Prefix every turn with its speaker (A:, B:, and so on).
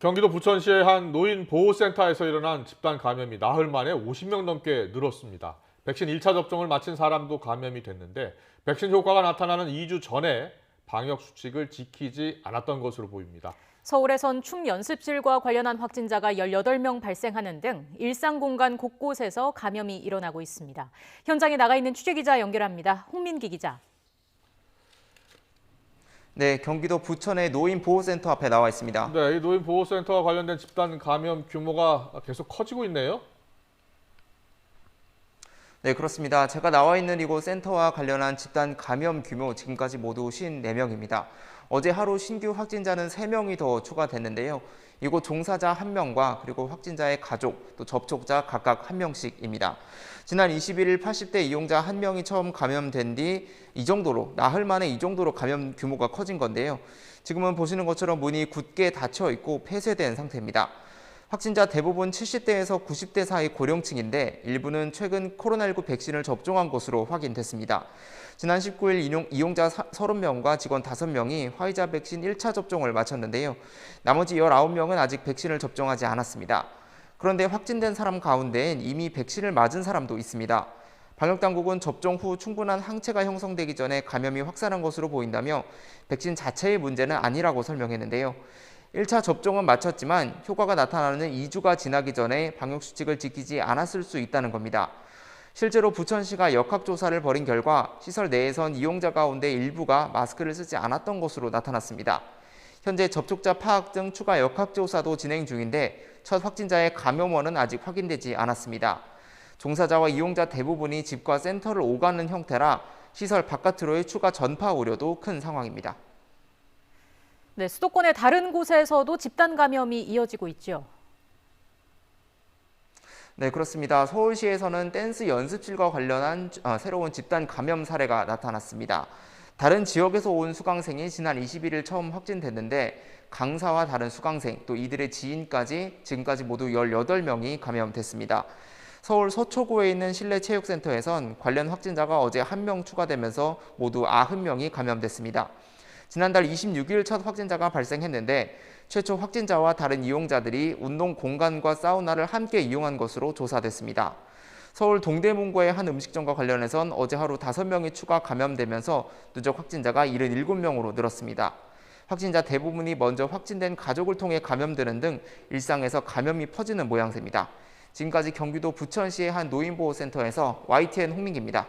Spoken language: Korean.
A: 경기도 부천시의 한 노인 보호센터에서 일어난 집단 감염이 나흘 만에 50명 넘게 늘었습니다. 백신 1차 접종을 마친 사람도 감염이 됐는데 백신 효과가 나타나는 2주 전에 방역 수칙을 지키지 않았던 것으로 보입니다.
B: 서울에선 춤 연습실과 관련한 확진자가 18명 발생하는 등 일상 공간 곳곳에서 감염이 일어나고 있습니다. 현장에 나가 있는 취재기자 연결합니다. 홍민기 기자.
C: 네, 경기도 부천의 노인보호센터 앞에 나와 있습니다.
A: 네, 이 노인보호센터와 관련된 집단 감염 규모가 계속 커지고 있네요.
C: 네, 그렇습니다. 제가 나와 있는 이곳 센터와 관련한 집단 감염 규모 지금까지 모두 54명입니다. 어제 하루 신규 확진자는 3명이 더 추가됐는데요. 이곳 종사자 1명과 그리고 확진자의 가족, 또 접촉자 각각 1명씩입니다. 지난 21일 80대 이용자 1명이 처음 감염된 뒤 나흘 만에 이 정도로 감염 규모가 커진 건데요. 지금은 보시는 것처럼 문이 굳게 닫혀 있고 폐쇄된 상태입니다. 확진자 대부분 70대에서 90대 사이 고령층인데 일부는 최근 코로나19 백신을 접종한 것으로 확인됐습니다. 지난 19일 이용자 30명과 직원 5명이 화이자 백신 1차 접종을 마쳤는데요. 나머지 19명은 아직 백신을 접종하지 않았습니다. 그런데 확진된 사람 가운데엔 이미 백신을 맞은 사람도 있습니다. 방역당국은 접종 후 충분한 항체가 형성되기 전에 감염이 확산한 것으로 보인다며 백신 자체의 문제는 아니라고 설명했는데요. 1차 접종은 마쳤지만 효과가 나타나는 2주가 지나기 전에 방역수칙을 지키지 않았을 수 있다는 겁니다. 실제로 부천시가 역학조사를 벌인 결과 시설 내에선 이용자 가운데 일부가 마스크를 쓰지 않았던 것으로 나타났습니다. 현재 접촉자 파악 등 추가 역학조사도 진행 중인데 첫 확진자의 감염원은 아직 확인되지 않았습니다. 종사자와 이용자 대부분이 집과 센터를 오가는 형태라 시설 바깥으로의 추가 전파 우려도 큰 상황입니다.
B: 네, 수도권의 다른 곳에서도 집단 감염이 이어지고 있죠.
C: 네, 그렇습니다. 서울시에서는 댄스 연습실과 관련한 새로운 집단 감염 사례가 나타났습니다. 다른 지역에서 온 수강생이 지난 21일 처음 확진됐는데 강사와 다른 수강생, 또 이들의 지인까지 지금까지 모두 18명이 감염됐습니다. 서울 서초구에 있는 실내체육센터에선 관련 확진자가 어제 1명 추가되면서 모두 90명이 감염됐습니다. 지난달 26일 첫 확진자가 발생했는데 최초 확진자와 다른 이용자들이 운동 공간과 사우나를 함께 이용한 것으로 조사됐습니다. 서울 동대문구의 한 음식점과 관련해선 어제 하루 5명이 추가 감염되면서 누적 확진자가 77명으로 늘었습니다. 확진자 대부분이 먼저 확진된 가족을 통해 감염되는 등 일상에서 감염이 퍼지는 모양새입니다. 지금까지 경기도 부천시의 한 노인보호센터에서 YTN 홍민기입니다.